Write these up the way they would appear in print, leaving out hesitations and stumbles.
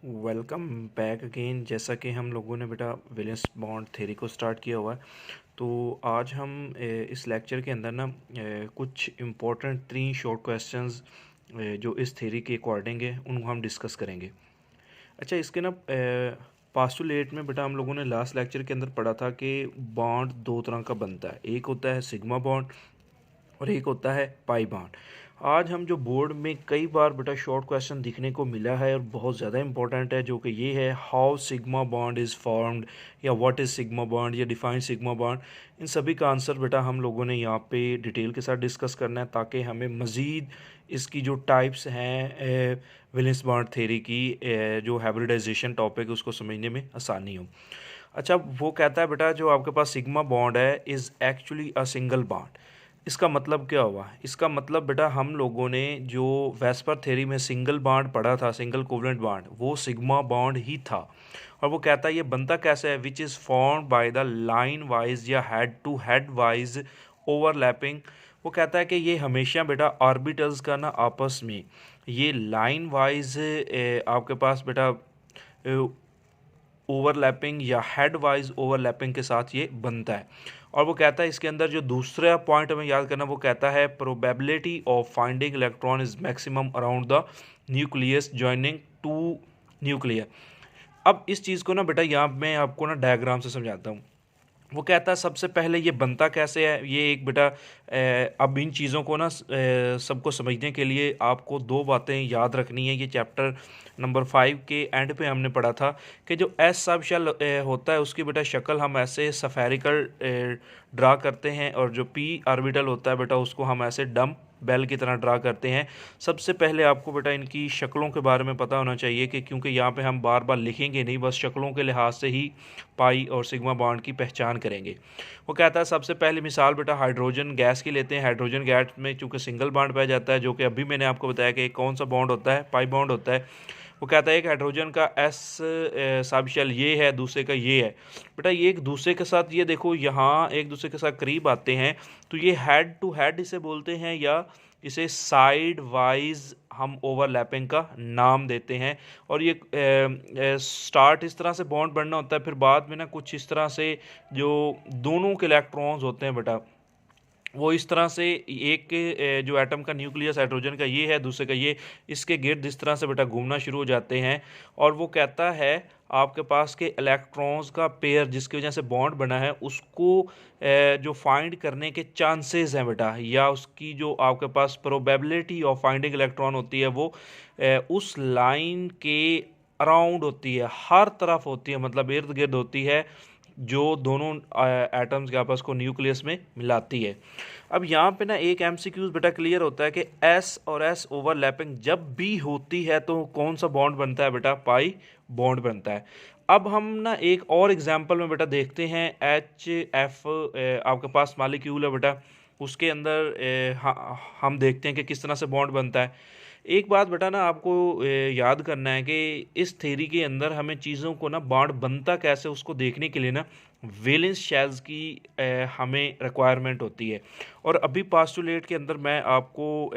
Welcome back again. जैसा कि हम लोगों ने बेटा वैलेंस बॉन्ड थ्योरी को स्टार्ट किया हुआ है, तो आज हम इस लेक्चर के अंदर ना कुछ इम्पोर्टेंट 3 शॉर्ट क्वेश्चंस जो इस थ्योरी के अकॉर्डिंग है उनको हम डिस्कस करेंगे। अच्छा, इसके ना पास्टुलेट में बेटा हम लोगों ने लास्ट लेक्चर के अंदर पढ़ा था कि बॉन्ड दो तरह का बनता है, एक होता है सिग्मा बॉन्ड और एक होता है पाई बॉन्ड। आज हम जो बोर्ड में कई बार बेटा शॉर्ट क्वेश्चन दिखने को मिला है और बहुत ज़्यादा इंपॉर्टेंट है, जो कि ये है how sigma bond is formed या व्हाट इज़ सिग्मा बॉन्ड या डिफाइन सिग्मा बॉन्ड। इन सभी का आंसर बेटा हम लोगों ने यहाँ पे डिटेल के साथ डिस्कस करना है, ताकि हमें मज़ीद इसकी जो टाइप्स हैं वैलेंस बॉन्ड थ्योरी की जो हाइब्रिडाइजेशन टॉपिक है उसको समझने में आसानी हो। अच्छा, वो कहता है बेटा जो आपके पास सिग्मा बॉन्ड है is actually a single bond. इसका मतलब क्या हुआ? इसका मतलब बेटा हम लोगों ने जो वेस्पर थ्योरी में सिंगल बॉन्ड पढ़ा था, सिंगल कोवलेंट बॉन्ड, वो सिग्मा बॉन्ड ही था। और वो कहता है ये बनता कैसे है, which is formed by the line wise या head to head wise overlapping. वो कहता है कि ये हमेशा बेटा ऑर्बिटल्स का ना आपस में ये लाइन वाइज आपके पास बेटा ओवरलैपिंग या हेड वाइज ओवरलैपिंग के साथ ये बनता है। और वो कहता है इसके अंदर जो दूसरा पॉइंट हमें याद करना, वो कहता है probability of finding electron is maximum around the nucleus joining two nuclear. अब इस चीज़ को ना बेटा यहाँ मैं आपको ना डायग्राम से समझाता हूँ। वो कहता है सबसे पहले ये बनता कैसे है, ये एक बेटा अब इन चीज़ों को ना सबको समझने के लिए आपको दो बातें याद रखनी है। ये चैप्टर नंबर 5 के एंड पे हमने पढ़ा था कि जो एस सब शेल होता है उसकी बेटा शक्ल हम ऐसे सफेरिकल ड्रा करते हैं, और जो पी ऑर्बिटल होता है बेटा उसको हम ऐसे डम बेल की तरह ड्रा करते हैं। सबसे पहले आपको बेटा इनकी शक्लों के बारे में पता होना चाहिए, कि क्योंकि यहाँ पे हम बार बार लिखेंगे नहीं, बस शक्लों के लिहाज से ही पाई और सिग्मा बॉन्ड की पहचान करेंगे। वो कहता है सबसे पहले मिसाल बेटा हाइड्रोजन गैस की लेते हैं। हाइड्रोजन गैस में चूंकि सिंगल बॉन्ड पाया जाता है, जो कि अभी मैंने आपको बताया कि कौन सा बॉन्ड होता है, पाई बॉन्ड होता है। वो कहता है एक हाइड्रोजन का एस सब शेल ये है, दूसरे का ये है। बेटा ये एक दूसरे के साथ, ये देखो यहाँ एक दूसरे के साथ करीब आते हैं, तो ये हेड टू हेड इसे बोलते हैं, या इसे साइड वाइज हम ओवरलैपिंग का नाम देते हैं। और ये स्टार्ट इस तरह से बॉन्ड बनना होता है, फिर बाद में ना कुछ इस तरह से जो दोनों के इलेक्ट्रॉन्स होते हैं बेटा, वो इस तरह से एक जो एटम का न्यूक्लियस हाइड्रोजन का ये है, दूसरे का ये, इसके गिर्द इस तरह से बेटा घूमना शुरू हो जाते हैं। और वो कहता है आपके पास के इलेक्ट्रॉन्स का पेयर जिसकी वजह से बॉन्ड बना है उसको जो फाइंड करने के चांसेस हैं बेटा, या उसकी जो आपके पास प्रोबेबिलिटी ऑफ फाइंडिंग इलेक्ट्रॉन होती है, वो उस लाइन के अराउंड होती है, हर तरफ होती है, मतलब इर्द गिर्द होती है, जो दोनों एटम्स के आपस को न्यूक्लियस में मिलाती है। अब यहाँ पे ना एक एमसीक्यूज बेटा क्लियर होता है कि एस और एस ओवरलैपिंग जब भी होती है तो कौन सा बॉन्ड बनता है बेटा, पाई बॉन्ड बनता है। अब हम ना एक और एग्जांपल में बेटा देखते हैं, एच एफ आपके पास मॉलिक्यूल है बेटा, उसके अंदर हम देखते हैं कि किस तरह से बॉन्ड बनता है। एक बात बेटा ना आपको याद करना है कि इस थ्योरी के अंदर हमें चीज़ों को ना बॉन्ड बनता कैसे उसको देखने के लिए ना वैलेंस शेल्स की हमें रिक्वायरमेंट होती है। और अभी पास्टुलेट के अंदर मैं आपको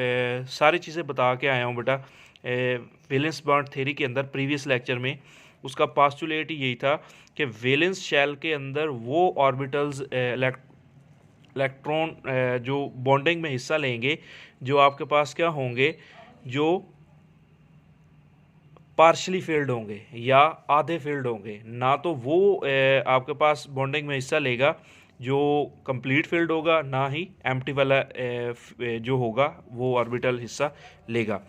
सारी चीज़ें बता के आया हूँ बेटा। वैलेंस बॉन्ड थ्योरी के अंदर प्रीवियस लेक्चर में उसका पास्टुलेट ही यही था कि वैलेंस शेल के अंदर वो ऑर्बिटल्स इलेक्ट्रॉन जो बॉन्डिंग में हिस्सा लेंगे, जो आपके पास क्या होंगे, जो पार्शली फील्ड होंगे या आधे फील्ड होंगे, ना तो वो आपके पास बॉन्डिंग में हिस्सा लेगा जो कंप्लीट फील्ड होगा, ना ही एम्प्टी वाला जो होगा वो ऑर्बिटल हिस्सा लेगा।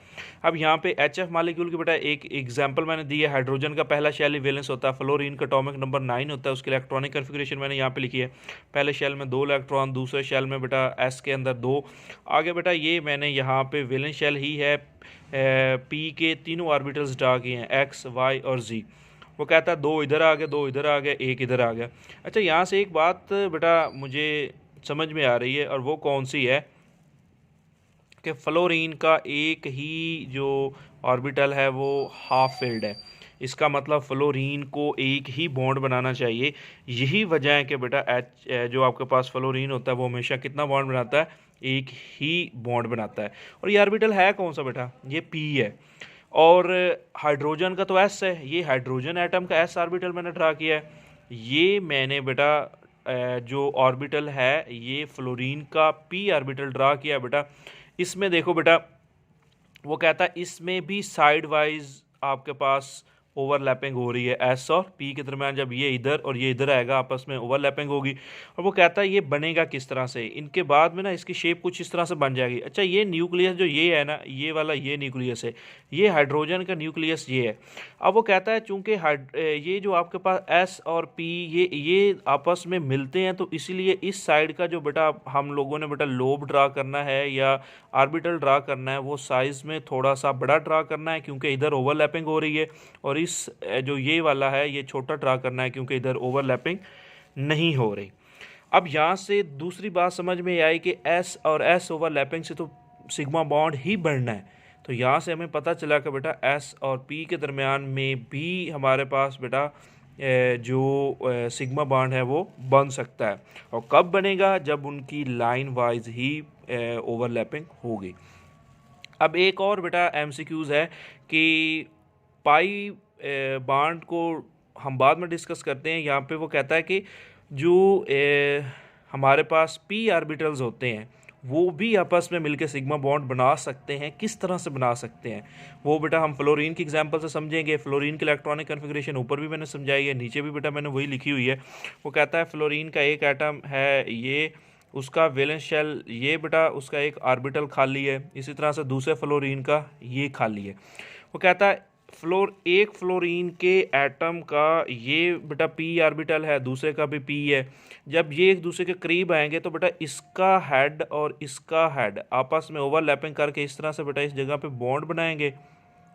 अब यहाँ पे एच एफ मालिक्यूल की बेटा एक एग्जांपल मैंने दी है। हाइड्रोजन का पहला शेल वैलेंस होता है, फ्लोरीन का एटॉमिक नंबर 9 होता है, उसकी इलेक्ट्रॉनिक कन्फिग्रेशन मैंने यहाँ पे लिखी है। पहले शेल में 2 इलेक्ट्रॉन, दूसरे शेल में बेटा एस के अंदर 2। आगे बेटा ये मैंने यहाँ पे वैलेंस शेल ही है, पी के तीनों ऑर्बिटल्स ड्रा किए हैं, एक्स वाई और जी। वो कहता है 2 इधर आ गया, 2 इधर आ गया, 1 इधर आ गया। अच्छा, यहाँ से एक बात बेटा मुझे समझ में आ रही है, और वो कौन सी है कि फ्लोरीन का एक ही जो ऑर्बिटल है वो हाफ फील्ड है। इसका मतलब फ्लोरीन को एक ही बॉन्ड बनाना चाहिए। यही वजह है कि बेटा एच जो आपके पास फ्लोरीन होता है वो हमेशा कितना बॉन्ड बनाता है, एक ही बॉन्ड बनाता है। और ये ऑर्बिटल है कौन सा बेटा, ये पी है। और हाइड्रोजन का तो एस है, ये हाइड्रोजन एटम का एस ऑर्बिटल मैंने ड्रा किया है। ये मैंने बेटा जो ऑर्बिटल है ये फ्लोरीन का पी ऑर्बिटल ड्रा किया है बेटा। इसमें देखो बेटा वो कहता है इसमें भी साइड वाइज आपके पास ओवरलैपिंग हो रही है एस और पी के दरमियान। जब ये इधर और ये इधर आएगा आपस में ओवरलैपिंग होगी। और वो कहता है ये बनेगा किस तरह से, इनके बाद में ना इसकी शेप कुछ इस तरह से बन जाएगी। अच्छा ये न्यूक्लियस जो ये है ना, ये वाला ये न्यूक्लियस है, ये हाइड्रोजन का न्यूक्लियस ये है। अब वो कहता है चूंकि ये जो आपके पास एस और पी ये आपस में मिलते हैं, तो इसीलिए इस साइड का जो बेटा हम लोगों ने बेटा लोब ड्रा करना है या ऑर्बिटल ड्रा करना है, वो साइज़ में थोड़ा सा बड़ा ड्रा करना है क्योंकि इधर ओवरलैपिंग हो रही है। और इस जो ये वाला है ये छोटा ड्रा करना है क्योंकि इधर ओवरलैपिंग नहीं हो रही। अब यहाँ से दूसरी बात समझ में आई कि एस और एस ओवरलैपिंग से तो सिग्मा बॉन्ड ही बढ़ना है। तो यहाँ से हमें पता चला कि बेटा एस और पी के दरमियान में भी हमारे पास बेटा जो सिग्मा बॉन्ड है वो बन सकता है। और कब बनेगा, जब उनकी लाइन वाइज ही ओवरलैपिंग होगी। अब एक और बेटा एमसीक्यूज़ है कि पाई बॉन्ड को हम बाद में डिस्कस करते हैं। यहाँ पे वो कहता है कि जो हमारे पास पी ऑर्बिटल्स होते हैं वो भी आपस में मिलकर सिग्मा बॉन्ड बना सकते हैं। किस तरह से बना सकते हैं वो बेटा हम फ्लोरीन की एग्जांपल से समझेंगे। फ्लोरीन की इलेक्ट्रॉनिक कन्फिग्रेशन ऊपर भी मैंने समझाई है, नीचे भी बेटा मैंने वही लिखी हुई है। वो कहता है फ्लोरीन का एक एटम है ये, उसका वैलेंस शेल ये बेटा उसका एक ऑर्बिटल खाली है। इसी तरह से दूसरे फ्लोरीन का ये खाली है। वो कहता है एक फ्लोरीन के एटम का ये बेटा पी ऑर्बिटल है, दूसरे का भी पी है। जब ये एक दूसरे के करीब आएंगे तो बेटा इसका हेड और इसका हेड आपस में ओवरलैपिंग करके इस तरह से बेटा इस जगह पे बॉन्ड बनाएंगे,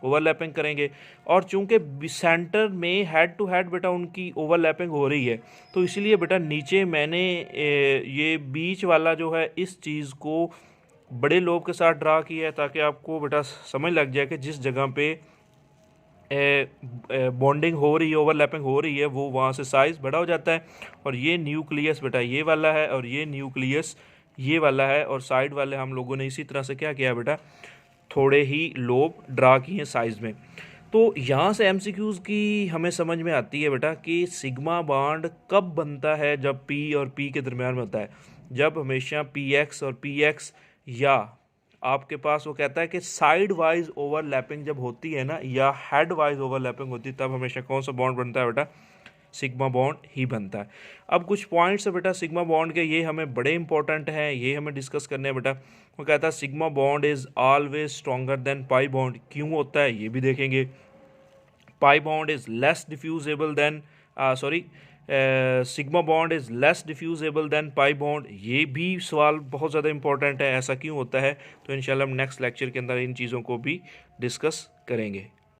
ओवरलैपिंग करेंगे। और चूंकि सेंटर में हेड टू हेड बेटा उनकी ओवरलैपिंग हो रही है, तो इसलिए बेटा नीचे मैंने ये बीच वाला जो है इस चीज़ को बड़े लोब के साथ ड्रा किया है ताकि आपको बेटा समझ लग जाए कि जिस जगह पे बॉन्डिंग हो रही है, ओवरलैपिंग हो रही है, वो वहाँ से साइज़ बड़ा हो जाता है। और ये न्यूक्लियस बेटा ये वाला है और ये न्यूक्लियस ये वाला है। और साइड वाले हम लोगों ने इसी तरह से क्या किया बेटा, थोड़े ही लोब ड्रा किए हैं साइज़ में। तो यहाँ से एमसीक्यूज़ की हमें समझ में आती है बेटा कि सिग्मा बॉन्ड कब बनता है, जब पी और पी के दरमियान में होता है। जब हमेशा पी एक्स और पी एक्स या आपके पास वो कहता है कि साइड वाइज ओवरलैपिंग जब होती है ना, या हेड वाइज ओवरलैपिंग होती है, तब हमेशा कौन सा बॉन्ड बनता है बेटा, सिग्मा बॉन्ड ही बनता है। अब कुछ पॉइंट्स है बेटा सिग्मा बॉन्ड के, ये हमें बड़े इंपॉर्टेंट हैं, ये हमें डिस्कस करने हैं बेटा। वो कहता है sigma bond is always stronger than pi bond. क्यों होता है ये भी देखेंगे। Pi bond is less diffusible than sigma bond is less diffusible than pi bond. ये भी सवाल बहुत ज़्यादा इंपॉर्टेंट है, ऐसा क्यों होता है। तो इंशाल्लाह हम नेक्स्ट लेक्चर के अंदर इन चीज़ों को भी डिस्कस करेंगे।